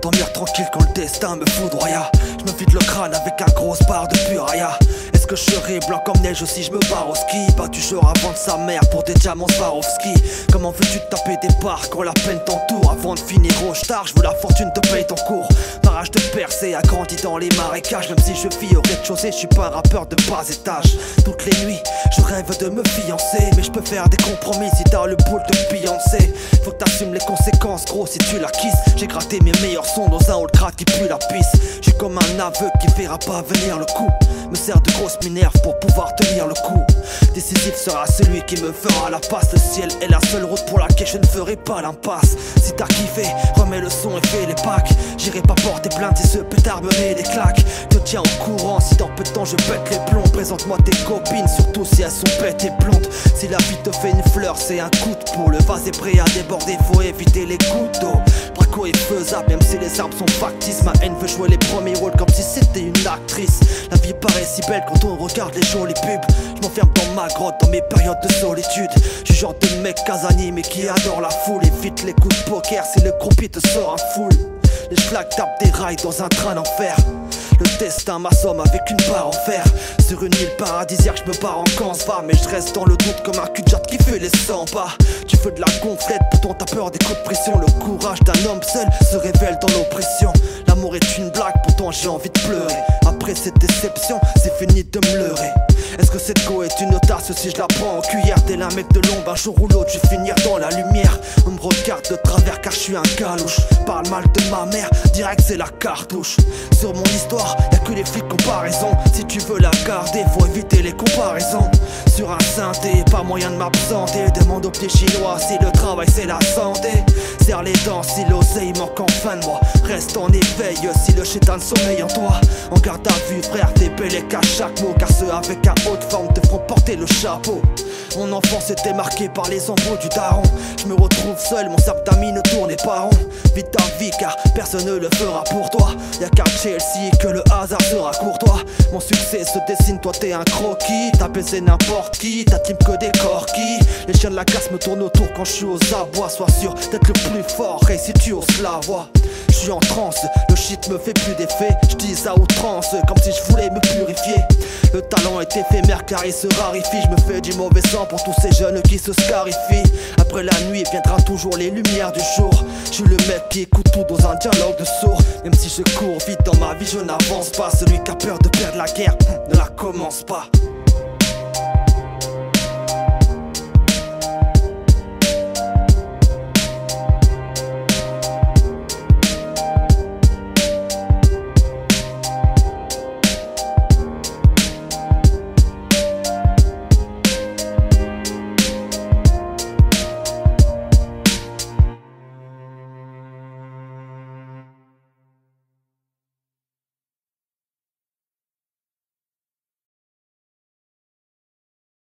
dormir tranquille quand le destin me foudroya. Je me vide le crâne avec un grosse barre de puraya. Est-ce que je serai blanc comme neige aussi je me barre au ski? Battu genre avant de sa mère pour des diamants Swarovski. Comment veux-tu te taper des barres quand la peine t'entoure? Avant de finir au star, je veux la fortune te paye ton cours. Barrage de percée, agrandi dans les marécages. Même si je vis au rez-de-chaussée, je suis pas un rappeur de bas étage. Toutes les nuits, je rêve de me fiancer, mais je peux faire des compromis si t'as le boule de Beyoncé. Faut que t'assumes les conséquences, gros, si tu la kisses. J'ai gratté mes meilleurs sons dans un hall crade qui pue la pisse. J'suis comme un aveugle qui verra pas venir le coup. Me sert de grosse minerve pour pouvoir tenir le coup. Décisif sera celui qui me fera la passe. Le ciel est la seule route pour laquelle je ne ferai pas l'impasse. Si t'as kiffé, remets le son et fais les packs. J'irai pas porter plainte si ce pétard me met des claques. Te tiens au courant si dans peu de temps je pète les plombs. Présente-moi tes copines, surtout si elles sont bêtes et blondes. Si la vie te fait une fleur, c'est un coup de peau. Le vase est prêt à déborder, faut éviter les gouttes d'eau. Braco est faisable, même si les arbres sont factices. Ma haine veut jouer les premiers rôles comme si c'était une actrice. La vie paraît si belle quand on regarde les jolies pubs. Je m'enferme dans ma grotte, dans mes périodes de solitude. Je suis genre de mec casanier mais qui adore la foule. Évite les coups de poker si le croupier te sort un full. Les flaques tapent des rails dans un train d'enfer. Le destin m'assomme avec une barre en fer. Sur une île paradisiaque, je me barre en cancer. Mais je reste dans le doute comme un cul de jatte qui fait les 100 pas. Tu veux de la gonflette, pourtant t'as peur des coups de pression. Le courage d'un homme seul se révèle dans l'oppression. L'amour est une blague, pourtant j'ai envie de pleurer. Après cette déception, c'est fini de me leurrer. Est-ce que cette go est une tasse si je la prends en cuillère? Tel un mec de l'ombre, un jour ou l'autre je vais finir dans la lumière. On me regarde de travers car je suis un galouche. Parle mal de ma mère, direct c'est la cartouche. Sur mon histoire, y'a que les flics comparaison. Si tu veux la garder, faut éviter les comparaisons. Sur un synthé, pas moyen de m'absenter. Demande aux pieds chinois si le travail c'est la santé. Serre les dents si l'oseille manque en fin de mois. Reste en éveil si le chétan sommeille en toi. En garde à vue frère, t'es bellé qu'à chaque mot. Car ceux avec un haute forme te feront porter le chapeau. Mon enfance était marquée par les embrouilles du daron. Je me retrouve seul, mon cercle d'amis ne tournait pas rond. Vite ta vie car personne ne le fera pour toi. Y'a qu'à Chelsea que le hasard sera courtois. Mon succès se dessine, toi t'es un croquis. T'as baisé n'importe qui, ta team que des corquis. Les chiens de la casse me tournent autour quand je suis aux abois. Sois sûr d'être le plus fort, et si tu oses la voix. Je suis en transe, le shit me fait plus d'effet. Je dis à outrance, comme si je voulais me purifier. Le talent est éphémère car il se raréfie. Je me fais du mauvais sang pour tous ces jeunes qui se scarifient. Après la nuit viendra toujours les lumières du jour. Je suis le mec qui écoute tout dans un dialogue de sourds. Même si je cours vite dans ma vie je n'avance pas. Celui qui a peur de perdre la guerre ne la commence pas.